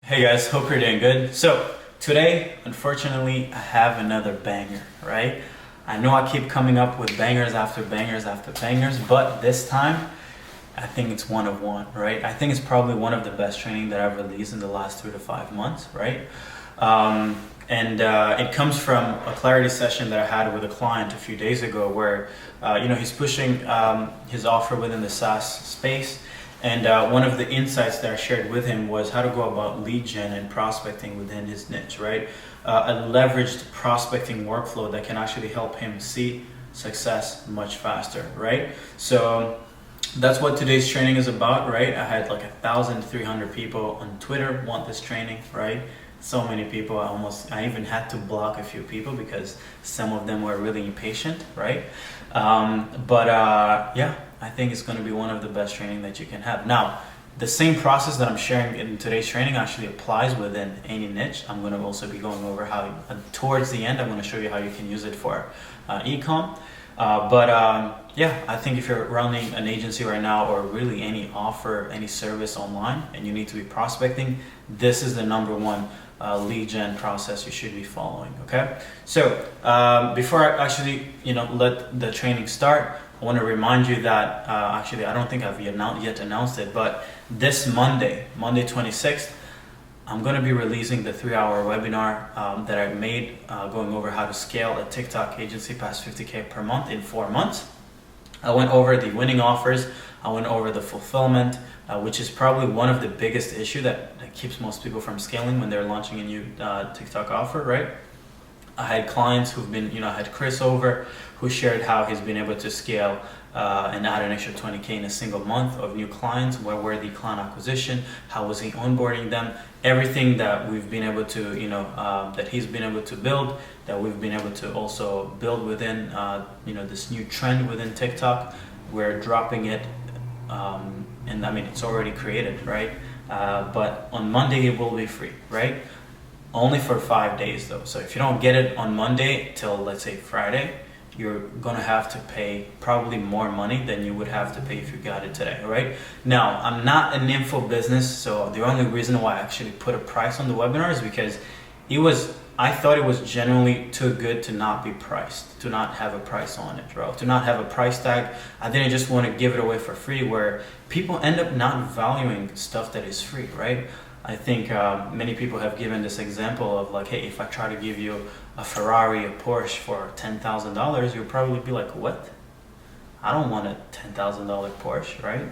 Hey guys, hope you're doing good. So today, unfortunately, I have another banger, right? I know I keep coming up with bangers after bangers after bangers, but this time, I think it's one of one, right? I think it's probably one of the best training that I've released in the last 3 to 5 months, right? It comes from a clarity session that I had with a client a few days ago where, he's pushing his offer within the SaaS space. And one of the insights that I shared with him was how to go about lead gen and prospecting within his niche, right? A leveraged prospecting workflow that can actually help him see success much faster, right? So that's what today's training is about, right? I had like 1,300 people on Twitter want this training, right? So many people, I even had to block a few people because some of them were really impatient, right? I think it's going to be one of the best training that you can have. Now, the same process that I'm sharing in today's training actually applies within any niche. I'm going to also be going over how, towards the end, I'm going to show you how you can use it for e-com. I think if you're running an agency right now or really any offer, any service online and you need to be prospecting, this is the number one lead gen process you should be following, okay? So before I actually let the training start, I want to remind you that I don't think I've yet announced it, but this Monday 26th, I'm going to be releasing the 3-hour webinar that I made going over how to scale a TikTok agency past 50K per month in 4 months. I went over the winning offers. I went over the fulfillment, which is probably one of the biggest issue that keeps most people from scaling when they're launching a new TikTok offer, right? I had clients who've been, I had Chris over who shared how he's been able to scale and add an extra 20K in a single month of new clients. Where were the client acquisition? How was he onboarding them? Everything that we've been able to, that he's been able to build, that we've been able to also build within, this new trend within TikTok. We're dropping it, it's already created, right? But on Monday it will be free, right? Only for 5 days though. So if you don't get it on Monday till, let's say, Friday, you're gonna have to pay probably more money than you would have to pay if you got it today, right? Now, I'm not an info business, so the only reason why I actually put a price on the webinar is because I thought it was genuinely too good to not be priced, to not have a price on it, right? To not have a price tag. I didn't just want to give it away for free where people end up not valuing stuff that is free, right? I think many people have given this example of like, hey, if I try to give you a Ferrari, a Porsche for $10,000, you'll probably be like, what? I don't want a $10,000 Porsche, right?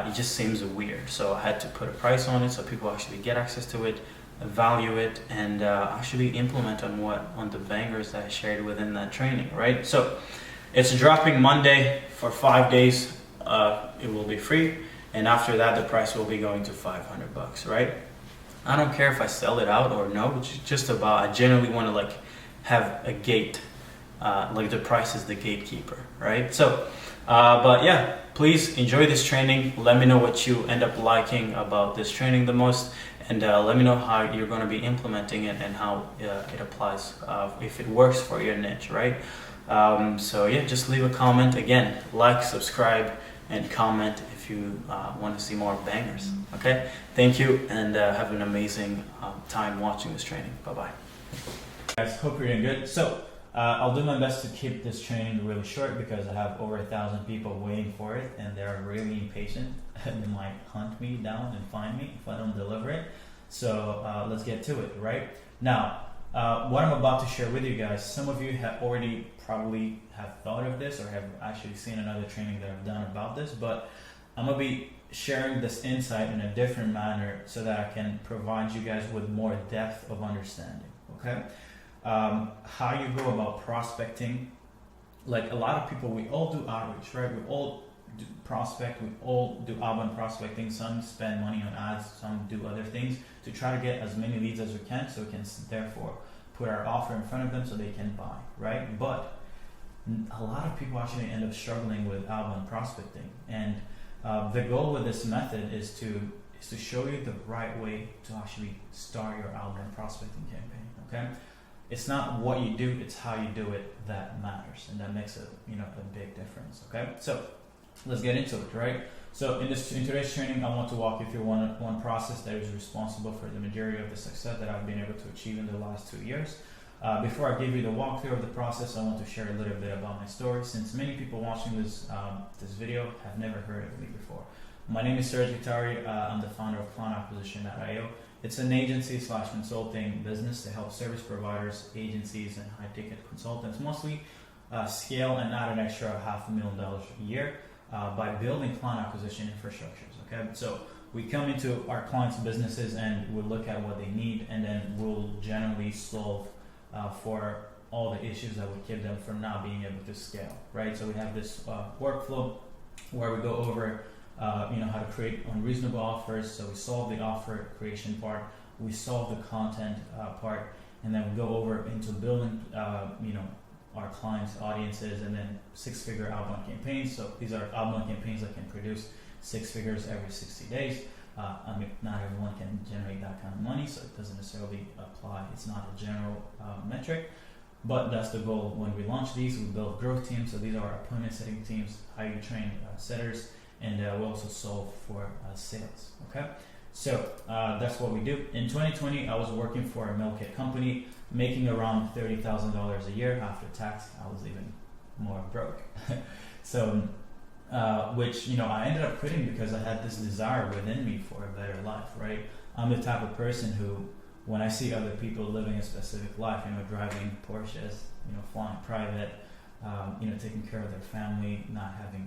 It just seems weird. So I had to put a price on it so people actually get access to it, value it, and actually implement on the bangers that I shared within that training, right? So it's dropping Monday for 5 days. It will be free. And after that, the price will be going to $500, right? I don't care if I sell it out or no, it's just about, I generally want to have a gate, the price is the gatekeeper, right? So, please enjoy this training. Let me know what you end up liking about this training the most, and let me know how you're going to be implementing it and how it applies, if it works for your niche, right? Just leave a comment. Again, like, subscribe, and comment if you want to see more bangers, okay? Thank you, and have an amazing time watching this training. Bye-bye. Guys, hope you're doing good. So I'll do my best to keep this training really short because I have over 1,000 people waiting for it and they're really impatient and they might hunt me down and find me if I don't deliver it. So let's get to it, right? Now, what I'm about to share with you guys, some of you have already probably have thought of this or have actually seen another training that I've done about this, but I'm going to be sharing this insight in a different manner so that I can provide you guys with more depth of understanding, okay? How you go about prospecting. Like a lot of people, we all do outreach, right? We all do prospect, we all do outbound prospecting. Some spend money on ads, some do other things to try to get as many leads as we can so we can therefore put our offer in front of them so they can buy, right? But a lot of people actually end up struggling with outbound prospecting, and the goal with this method is to show you the right way to actually start your outbound prospecting campaign, okay? It's not what you do, it's how you do it that matters, and that makes a big difference, okay? So let's get into it, right? So in today's training, I want to walk you through one process that is responsible for the majority of the success that I've been able to achieve in the last 2 years. Before I give you the walkthrough of the process, I want to share a little bit about my story, since many people watching this video have never heard of me before. My name is Serge Gatari. I'm the founder of Client Acquisition.io. It's an agency/consulting business to help service providers, agencies, and high-ticket consultants mostly scale and add an extra $500,000 a year by building client acquisition infrastructures. Okay, so we come into our clients' businesses and we'll look at what they need, and then we'll generally solve for all the issues that would keep them from not being able to scale. Right. So we have this workflow where we go over how to create unreasonable offers. So we solve the offer creation part, we solve the content part, and then we go over into building our clients' audiences, and then 6-figure outbound campaigns. So these are outbound campaigns that can produce 6 figures every 60 days. Not everyone can generate that kind of money, so it doesn't necessarily apply. It's not a general metric, but that's the goal. When we launch these, we build growth teams. So these are appointment setting teams, highly trained setters, and we also solve for sales. Okay, so that's what we do. In 2020, I was working for a meal kit company, making around $30,000 a year after tax. I was even more broke. So, which I ended up quitting because I had this desire within me for a better life. Right? I'm the type of person who, when I see other people living a specific life, driving Porsches, flying private, taking care of their family, not having,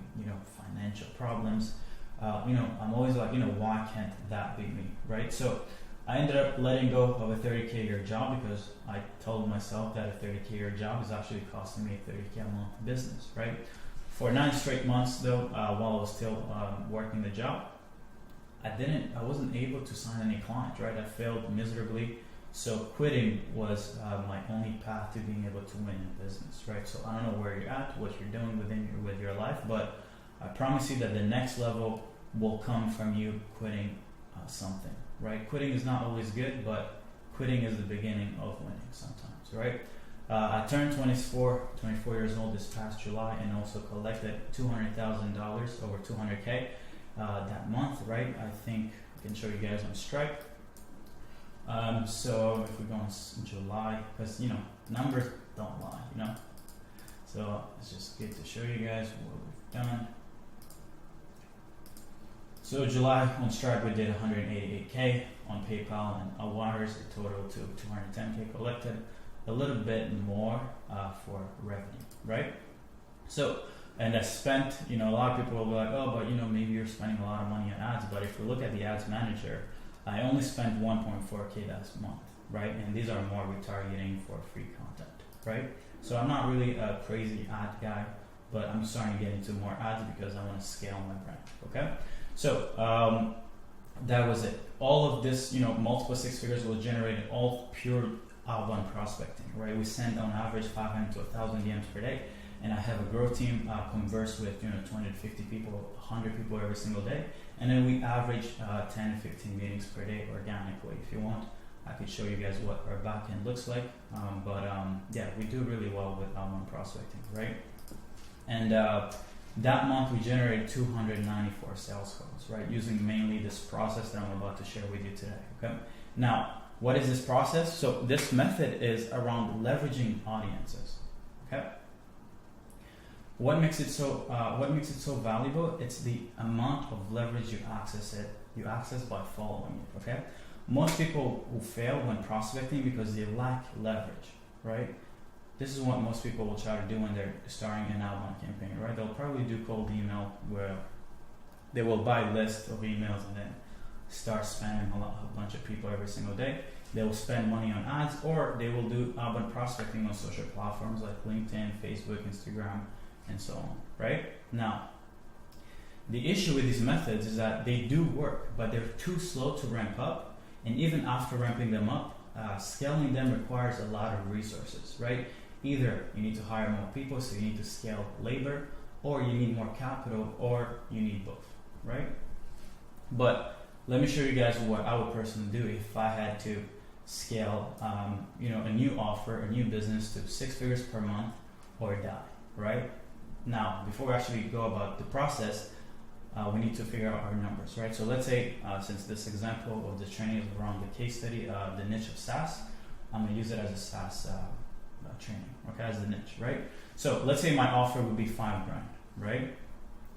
financial problems, I'm always like, why can't that be me, right? So I ended up letting go of a 30K a year job because I told myself that a 30K a year job is actually costing me a 30K a month business, right? For 9 straight months though, while I was still working the job, I wasn't able to sign any clients, right? I failed miserably. So quitting was my only path to being able to win in business, right? So I don't know where you're at, what you're doing with your life, but I promise you that the next level will come from you quitting something, right? Quitting is not always good, but quitting is the beginning of winning sometimes, right? I turned 24 years old this past July, and also collected $200,000, over 200K that month, right? I think I can show you guys on Stripe. So if we go in July, because numbers don't lie, so it's just good to show you guys what we've done. So July on Stripe we did 188K, on PayPal and Wires it totaled to 210K collected, a little bit more for revenue, right? So, and I spent, a lot of people will be like, oh, but maybe you're spending a lot of money on ads, but if you look at the ads manager, I only spent 1.4K last month, right? And these are more retargeting for free content, right? So I'm not really a crazy ad guy, but I'm starting to get into more ads because I want to scale my brand, okay? So that was it. All of this, multiple 6 figures was generated all pure outbound prospecting, right? We send on average 500 to 1,000 DMs per day, and I have a growth team converse with 20 to 50 people, 100 people every single day, and then we average 10 to 15 meetings per day organically. If you want, I could show you guys what our backend looks like, yeah, we do really well with outbound prospecting, right? And that month we generated 294 sales calls, right? Using mainly this process that I'm about to share with you today, okay? Now, what is this process? So this method is around leveraging audiences, okay? What makes it so valuable? It's the amount of leverage you access by following it, okay? Most people will fail when prospecting because they lack leverage, right? This is what most people will try to do when they're starting an outbound campaign, right? They'll probably do cold email where they will buy lists of emails and then start spamming a bunch of people every single day. They will spend money on ads, or they will do outbound prospecting on social platforms like LinkedIn, Facebook, Instagram, and so on, right? Now, the issue with these methods is that they do work, but they're too slow to ramp up, and even after ramping them up, scaling them requires a lot of resources, right? Either you need to hire more people, so you need to scale labor, or you need more capital, or you need both, right? But let me show you guys what I would personally do if I had to scale, a new offer, a new business to 6 figures per month, or die, right? Now, before we actually go about the process, we need to figure out our numbers, right? So let's say, since this example of the training is around the case study, the niche of SaaS, I'm gonna use it as a SaaS training, okay, as the niche, right? So let's say my offer would be $5,000, right?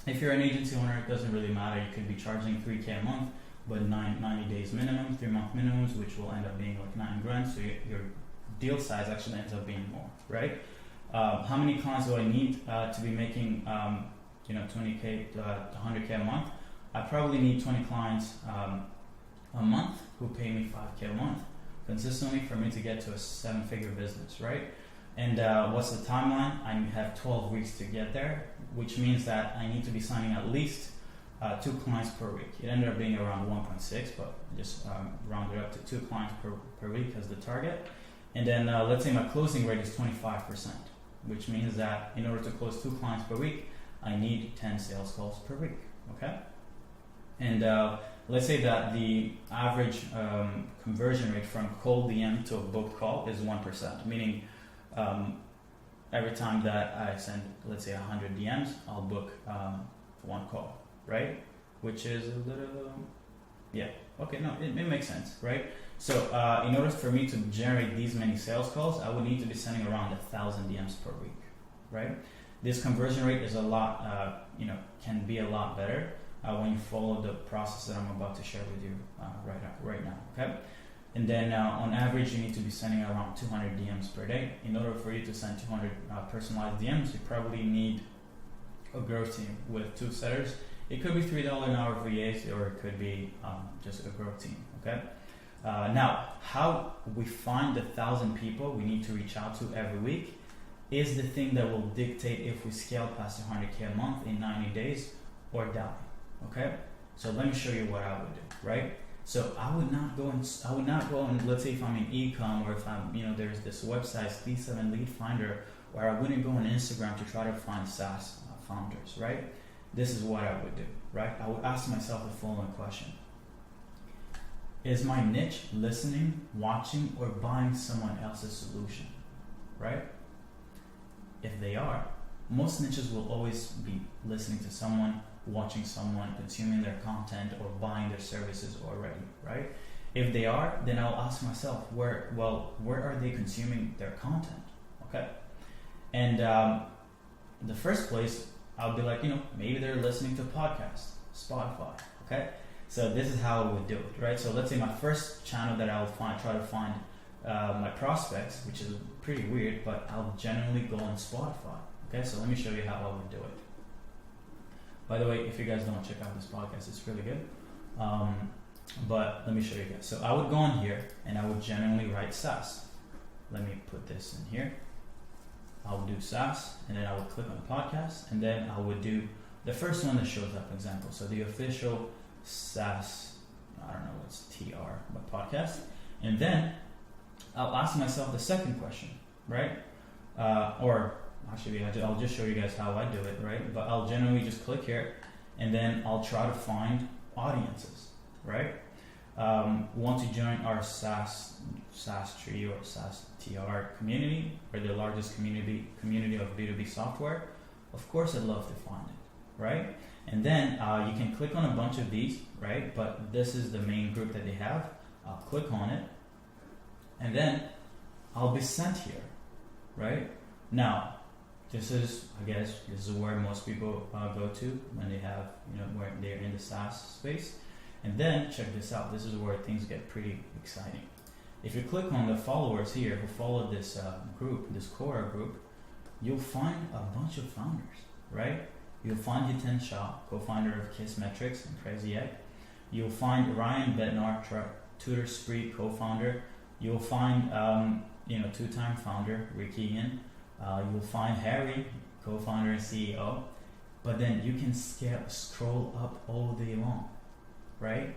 If you're an agency owner, it doesn't really matter. You could be charging $3,000 a month, but 90 days minimum, 3-month minimums, which will end up being like $9,000. So your deal size actually ends up being more, right? How many clients do I need to be making, $20,000 to $100,000 a month? I probably need 20 clients a month who pay me $5,000 a month consistently for me to get to a 7-figure business, right? And what's the timeline? I have 12 weeks to get there, which means that I need to be signing at least 2 clients per week. It ended up being around 1.6, but just rounded up to 2 clients per week as the target. And then let's say my closing rate is 25%, which means that in order to close 2 clients per week, I need 10 sales calls per week, okay? And let's say that the average conversion rate from cold DM to a booked call is 1%, meaning every time that I send, let's say 100 DMs, I'll book 1 call, right? Which is a little, it makes sense, right? So in order for me to generate these many sales calls, I would need to be sending around 1,000 DMs per week, right? This conversion rate is a lot, can be a lot better when you follow the process that I'm about to share with you right now, okay? And then on average, you need to be sending around 200 DMs per day. In order for you to send 200 personalized DMs, you probably need a growth team with 2 setters. It could be $3 an hour VAs, or it could be just a growth team, okay? Now, how we find the 1,000 people we need to reach out to every week is the thing that will dictate if we scale past 100K a month in 90 days or die, okay? So let me show you what I would do, right? So I would not go and let's say if I'm in e-com, or if I'm, there's this website, D7 Lead Finder, where I wouldn't go on Instagram to try to find SaaS founders, right? This is what I would do, right? I would ask myself the following question. Is my niche listening, watching, or buying someone else's solution, right? If they are, most niches will always be listening to someone, watching someone, consuming their content, or buying their services already, right? If they are, then I'll ask myself, where are they consuming their content, okay? And the first place, I'll be like, maybe they're listening to podcasts, Spotify, okay? So this is how I would do it, right? So let's say my first channel that I'll try to find my prospects, which is pretty weird, but I'll generally go on Spotify, okay? So let me show you how I would do it. By the way, if you guys don't check out this podcast, it's really good. But let me show you guys. So I would go on here and I would generally write SaaS. Let me put this in here. I would do SaaS, and then I would click on podcast, and then I would do the first one that shows up, example. So the official SaaS, I don't know, it's TR, but podcast. And then I'll ask myself the second question, right? Or actually, I'll just show you guys how I do it, right? But I'll generally just click here, and then I'll try to find audiences, right? Want to join our SaaS tree or SaaS TR community, or the largest community of B2B software? Of course, I'd love to find it, right? And then you can click on a bunch of these, right? But this is the main group that they have. I'll click on it, and then I'll be sent here, right? Now, this is where most people go to when they have, where they're in the SaaS space. And then check this out. This is where things get pretty exciting. If you click on the followers here who follow this group, this Quora group, you'll find a bunch of founders, right? You'll find Hiten Shah, co-founder of Kissmetrics and Crazy Egg. You'll find Ryan Bednar, Tutor Spree co-founder. You'll find 2-time founder Rick Egan. You'll find Harry, co-founder and CEO. But then you can scroll up all day long, right?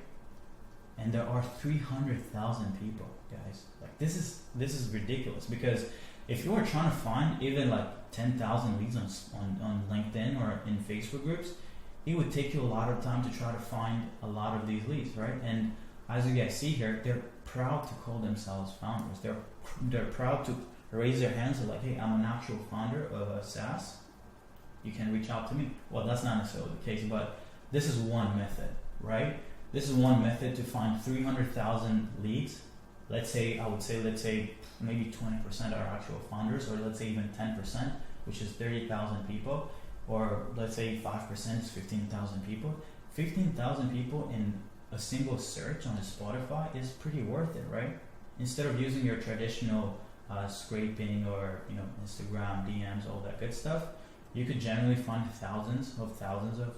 And there are 300,000 people, guys. Like this is ridiculous, because if you were trying to find even like 10,000 leads on LinkedIn or in Facebook groups, it would take you a lot of time to try to find a lot of these leads, right? And as you guys see here, they're proud to call themselves founders. They're proud to raise their hands and like, hey, I'm an actual founder of a SaaS. you can reach out to me. Well, that's not necessarily the case, but this is one method, right? This is one method to find 300,000 leads. Let's say maybe 20% are actual founders, or let's say even 10%, which is 30,000 people, or let's say 5% is 15,000 people. 15,000 people in a single search on Spotify is pretty worth it, right? Instead of using your traditional scraping or Instagram DMs, all that good stuff, you could generally find thousands of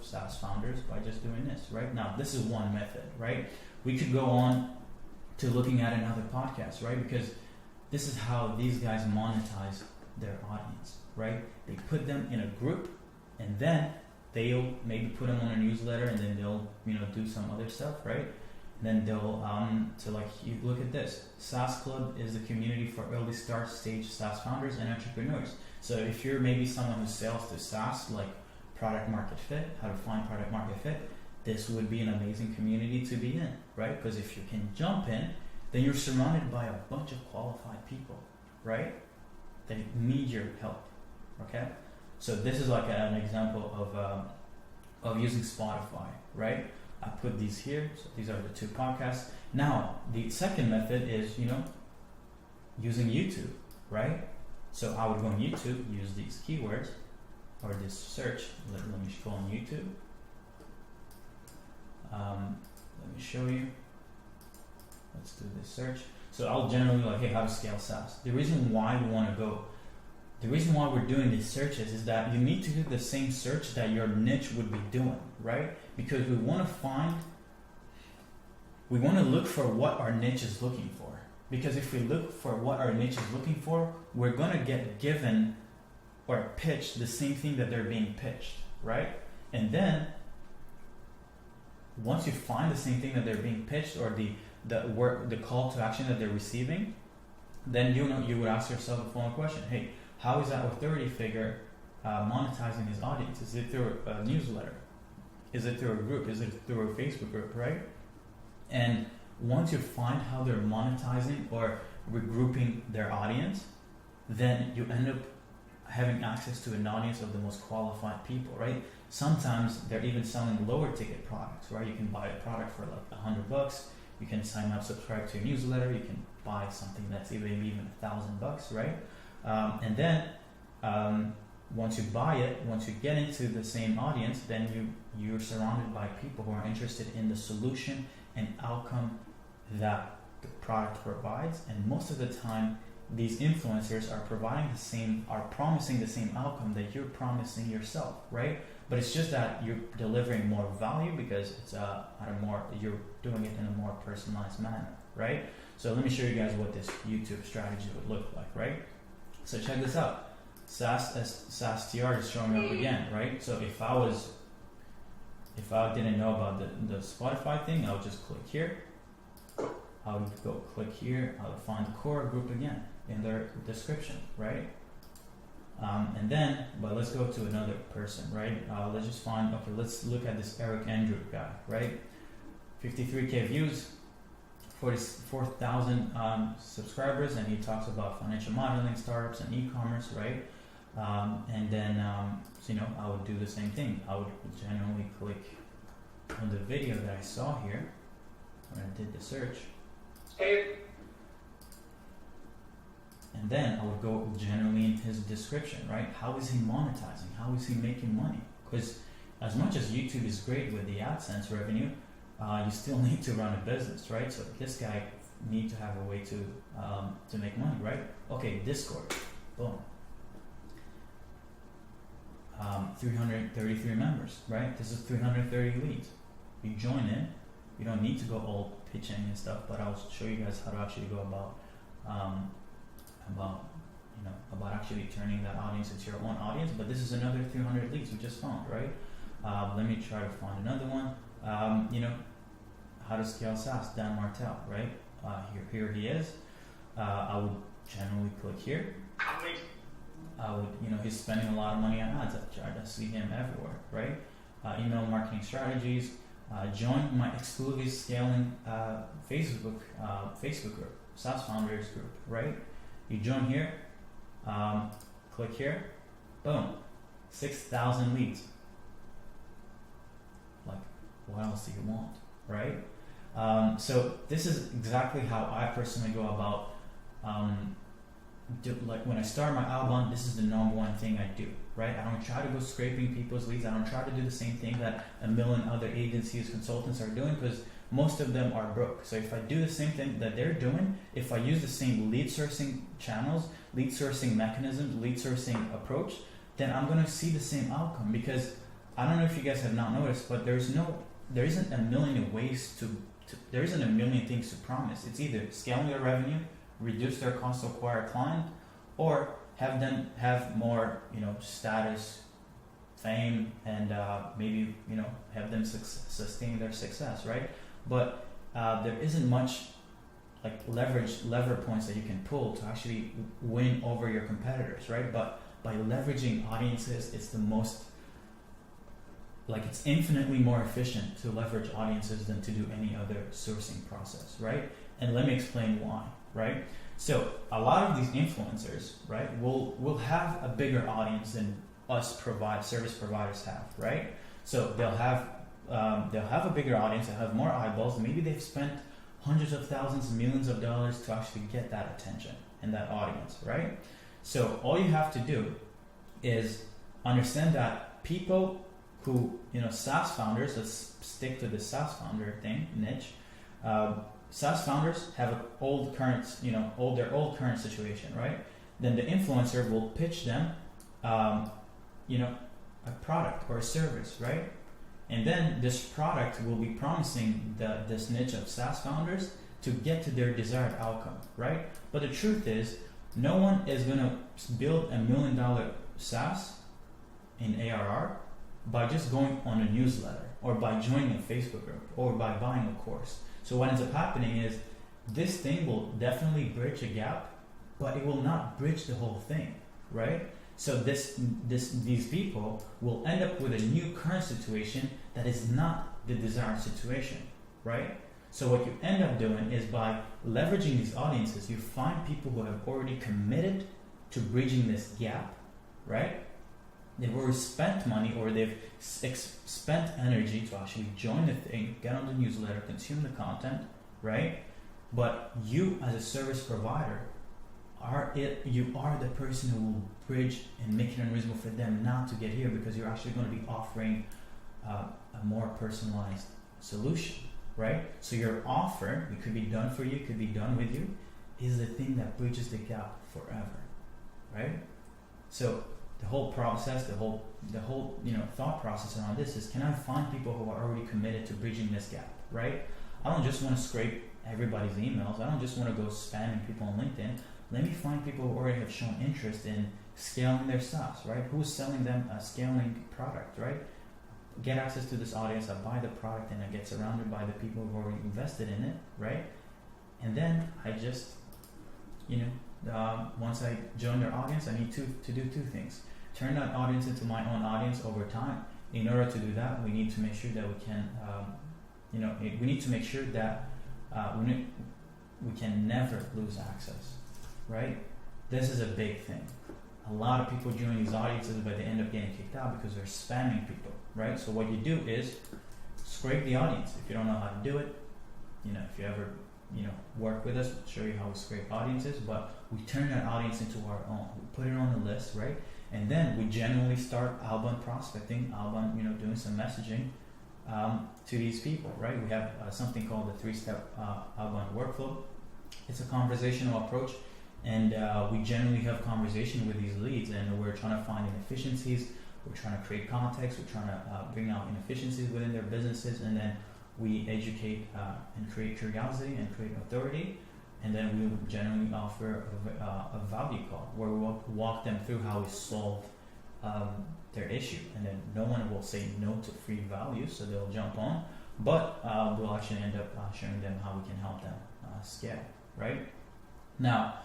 SaaS founders by just doing this, right? Now, this is one method, right? We could go on to looking at another podcast, right? Because this is how these guys monetize their audience, right? They put them in a group, and then they'll maybe put them on a newsletter, and then they'll do some other stuff, right? And then they'll so like you look at this. SaaS Club is the community for early start stage SaaS founders and entrepreneurs. So if you're maybe someone who sells to SaaS, like product market fit, how to find product market fit, this would be an amazing community to be in, right? Because if you can jump in, then you're surrounded by a bunch of qualified people, right? They need your help, okay? So this is like an example of using Spotify, right? I put these here, so these are the two podcasts. Now, the second method is, using YouTube, right? So I would go on YouTube, use these keywords, or this search. Let me go on YouTube. Let me show you. Let's do this search. So I'll generally like, hey, how to scale SaaS. The reason why we're doing these searches is that you need to do the same search that your niche would be doing, right? Because we want to look for what our niche is looking for. Because if we look for what our niche is looking for, we're going to get given or pitched the same thing that they're being pitched, right? And then once you find the same thing that they're being pitched, or the call to action that they're receiving, then you would ask yourself the following question: hey, how is that authority figure monetizing his audience? Is it through a newsletter? Is it through a group? Is it through a Facebook group, right? And once you find how they're monetizing or regrouping their audience, then you end up having access to an audience of the most qualified people, right? Sometimes they're even selling lower ticket products, right? You can buy a product for like $100. You can sign up, subscribe to a newsletter. You can buy something that's even $1,000, right? And then once you buy it, once you get into the same audience, then you're surrounded by people who are interested in the solution and outcome that the product provides. And most of the time, these influencers are promising the same outcome that you're promising yourself, right? But it's just that you're delivering more value because it's you're doing it in a more personalized manner, right? So let me show you guys what this YouTube strategy would look like, right? So check this out. SaaS TR is showing up again, right? So if I didn't know about the Spotify thing, I would just click here. I would go click here. I would find the core group again in their description, right? But let's go to another person, right? Let's look at this Eric Andrew guy, right? 53K views, 44,000 subscribers, and he talks about financial modeling, startups, and e-commerce, right? I would do the same thing. I would generally click on the video that I saw here when I did the search. And then I would go generally in his description, right? How is he monetizing? How is he making money? Because as much as YouTube is great with the AdSense revenue, you still need to run a business, right? So this guy needs to have a way to make money, right? Okay, Discord, boom. 333 members, right? This is 330 leads. You join in. You don't need to go all pitching and stuff, but I'll show you guys how to actually go about actually turning that audience into your own audience. But this is another 300 leads we just found, right? Let me try to find another one. How to scale SaaS, Dan Martell, right? Here he is. I would generally click here. He's spending a lot of money on ads. I try to see him everywhere, right? Email marketing strategies. Join my exclusively scaling Facebook group, SaaS Founders group, right? You join here, click here, boom. 6,000 leads. Like, what else do you want, right? So this is exactly how I personally go about. Like when I start my outbound, this is the number one thing I do, right? I don't try to go scraping people's leads. I don't try to do the same thing that a million other agencies, consultants are doing, because most of them are broke. So if I do the same thing that they're doing, if I use the same lead sourcing channels, lead sourcing mechanisms, lead sourcing approach, then I'm going to see the same outcome. Because I don't know if you guys have not noticed, but there isn't a million ways there isn't a million things to promise. It's either scaling their revenue, reduce their cost to acquire a client, or have them have more, status, fame, and maybe, have them sustain their success, right? But there isn't much like lever points that you can pull to actually win over your competitors, right? But by leveraging audiences, it's it's infinitely more efficient to leverage audiences than to do any other sourcing process, right? And let me explain why, right? So a lot of these influencers, right, will have a bigger audience than us service providers have, right? So they'll have a bigger audience, they'll have more eyeballs. Maybe they've spent hundreds of thousands, millions of dollars to actually get that attention and that audience, right? So all you have to do is understand that people who, SaaS founders, let's stick to the SaaS founder thing, niche. SaaS founders have their old current situation, right? Then the influencer will pitch them, a product or a service, right? And then this product will be promising this niche of SaaS founders to get to their desired outcome, right? But the truth is, no one is going to build $1 million SaaS in ARR by just going on a newsletter or by joining a Facebook group or by buying a course. So what ends up happening is this thing will definitely bridge a gap, but it will not bridge the whole thing, right? So these people will end up with a new current situation that is not the desired situation, right? So what you end up doing is by leveraging these audiences, you find people who have already committed to bridging this gap, right? They've already spent money or they've spent energy to actually join the thing, get on the newsletter, consume the content, right? But you as a service provider, you are the person who will bridge and make it unreasonable for them not to get here, because you're actually going to be offering a more personalized solution, right? So your offer, it could be done for you, it could be done with you, is the thing that bridges the gap forever, right? So the whole process, the whole thought process around this is, can I find people who are already committed to bridging this gap, right? I don't just want to scrape everybody's emails. I don't just want to go spamming people on LinkedIn. Let me find people who already have shown interest in scaling their SaaS, right? Who's selling them a scaling product, right? Get access to this audience, I buy the product, and I get surrounded by the people who've already invested in it, right? And then I just, once I join their audience, I need to do two things. Turn that audience into my own audience over time. In order to do that, we need to make sure that we can, we need to make sure that we can never lose access, right? This is a big thing. A lot of people join these audiences, but they end up getting kicked out because they're spamming people, right? So what you do is scrape the audience. If you don't know how to do it, if you ever, work with us, we'll show you how we scrape audiences, but we turn that audience into our own. We put it on the list, right? And then we generally start outbound prospecting, doing some messaging to these people, right? We have something called the 3-step outbound workflow. It's a conversational approach, and we generally have conversation with these leads, and we're trying to find inefficiencies, we're trying to create context, we're trying to bring out inefficiencies within their businesses, and then we educate and create curiosity and create authority. And then we generally offer a value call where we walk them through how we solve their issue. And then no one will say no to free value, so they'll jump on. But we'll actually end up showing them how we can help them scale, right? Now,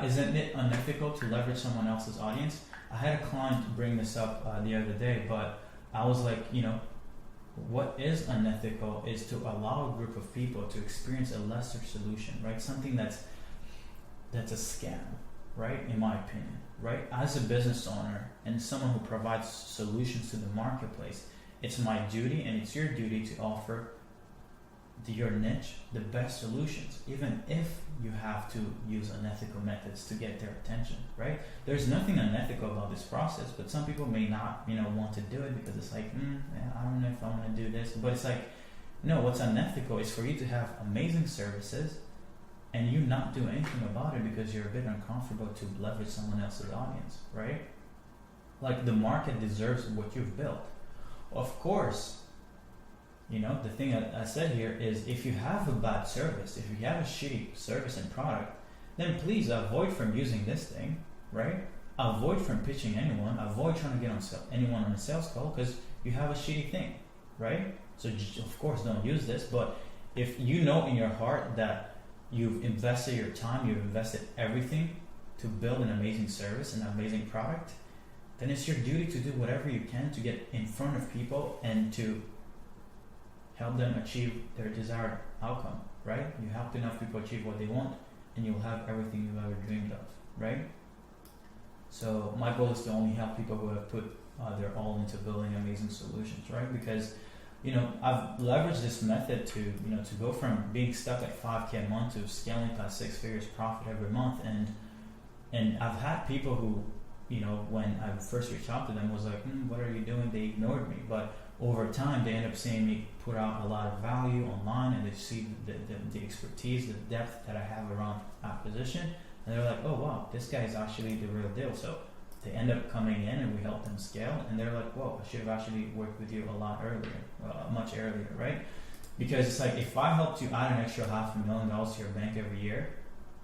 isn't it unethical to leverage someone else's audience? I had a client bring this up the other day, but I was like, what is unethical is to allow a group of people to experience a lesser solution, right? Something that's a scam, right? In my opinion, right? As a business owner and someone who provides solutions to the marketplace, it's my duty and it's your duty to offer your niche the best solutions, even if you have to use unethical methods to get their attention, right? There's nothing unethical about this process, but some people may not, want to do it because it's like, I don't know if I want to do this. But it's like, no, what's unethical is for you to have amazing services and you not do anything about it because you're a bit uncomfortable to leverage someone else's audience, right? Like, the market deserves what you've built. Of course, the thing I said here is, if you have a bad service, if you have a shitty service and product, then please avoid from using this thing, right? Avoid from pitching anyone, avoid trying to get on anyone on a sales call because you have a shitty thing, right? So of course don't use this. But if you know in your heart that you've invested your time, you've invested everything to build an amazing service and an amazing product, then it's your duty to do whatever you can to get in front of people and to help them achieve their desired outcome, right? You help enough people achieve what they want and you'll have everything you've ever dreamed of, right? So my goal is to only help people who have put their all into building amazing solutions, right? Because I've leveraged this method to go from being stuck at 5K a month to scaling past 6 figures profit every month. And I've had people who, when I first reached out to them was like, what are you doing? They ignored me. But over time, they end up seeing me put out a lot of value online, and they see the expertise, the depth that I have around acquisition. And they're like, oh wow, this guy is actually the real deal. So they end up coming in and we help them scale, and they're like, whoa, I should have actually worked with you a lot earlier, much earlier, right? Because it's like, if I helped you add an extra $500,000 to your bank every year,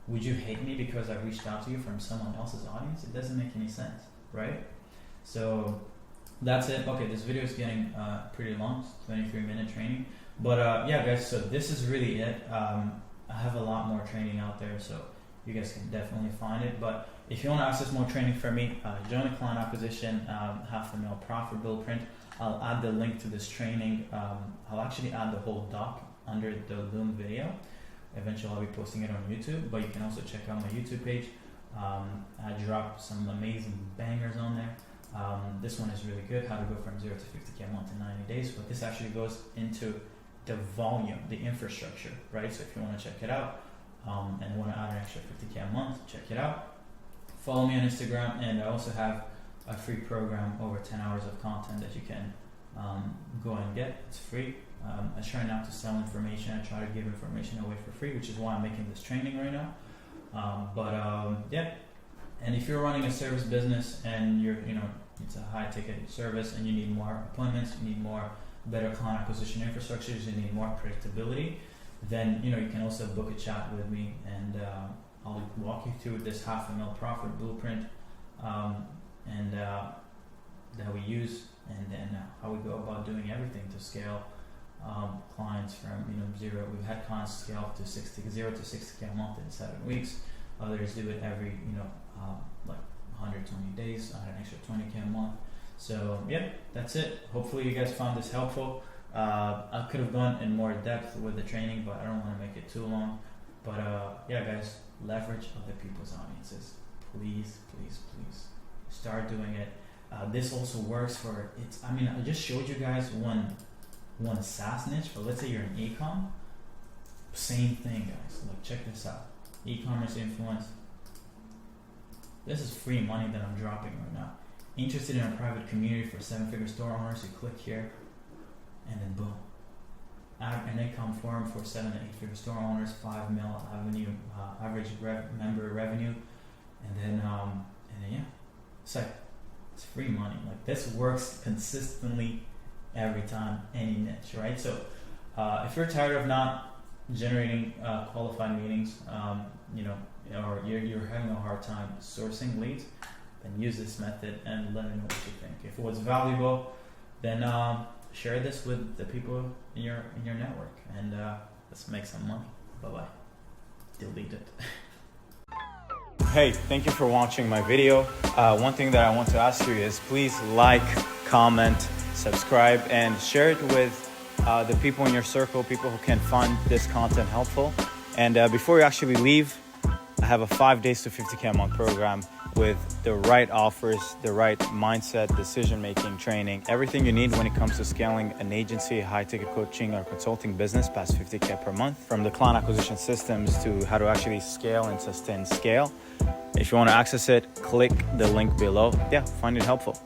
would you hate me because I reached out to you from someone else's audience? It doesn't make any sense, right? So that's it. Okay, this video is getting pretty long, 23-minute training. But yeah, guys, so this is really it. I have a lot more training out there, so you guys can definitely find it. But if you want to access more training from me, join the client acquisition, $500,000 profit blueprint. I'll add the link to this training. I'll actually add the whole doc under the Loom video. Eventually I'll be posting it on YouTube, but you can also check out my YouTube page. I drop some amazing bangers on there. This one is really good, how to go from 0 to 50K a month in 90 days. But this actually goes into the volume, the infrastructure, right? So if you want to check it out, and want to add an extra 50K a month, check it out. Follow me on Instagram, and I also have a free program, over 10 hours of content that you can go and get. It's free. I try not to sell information. I try to give information away for free, which is why I'm making this training right now. Yeah. And if you're running a service business and it's a high ticket service and you need more appointments, you need better client acquisition infrastructure, you need more predictability, then you can also book a chat with me, and I'll walk you through this $500,000 profit blueprint that we use, and then how we go about doing everything to scale clients from zero. We've had clients scale up to 0 to 60K a month in 7 weeks. Others do it every like 120 days, an extra 20K a month. So yeah, that's it. Hopefully you guys found this helpful. I could have gone in more depth with the training, but I don't want to make it too long. But yeah, guys, leverage other people's audiences. Please, please, please start doing it. This also works for I just showed you guys one SaaS niche, but let's say you're an e-com. Same thing, guys. Like, check this out. E-commerce influence. This is free money that I'm dropping right now. Interested in a private community for 7-figure store owners? You click here, and then boom. An income forum for 7 to 8-figure store owners, 5 mil average member revenue, and then yeah, it's free money. Like, this works consistently every time, any niche, right? So if you're tired of not generating qualified meetings, or you're having a hard time sourcing leads, then use this method and let me know what you think. If it was valuable, then share this with the people in your network, and let's make some money. Bye bye. Delete it. Hey, thank you for watching my video. One thing that I want to ask you is, please like, comment, subscribe, and share it with the people in your circle, people who can find this content helpful. And before you actually leave, I have a 5 days to 50K a month program with the right offers, the right mindset, decision-making, training, everything you need when it comes to scaling an agency, high-ticket coaching or consulting business past 50K per month, from the client acquisition systems to how to actually scale and sustain scale. If you want to access it, click the link below. Yeah, find it helpful.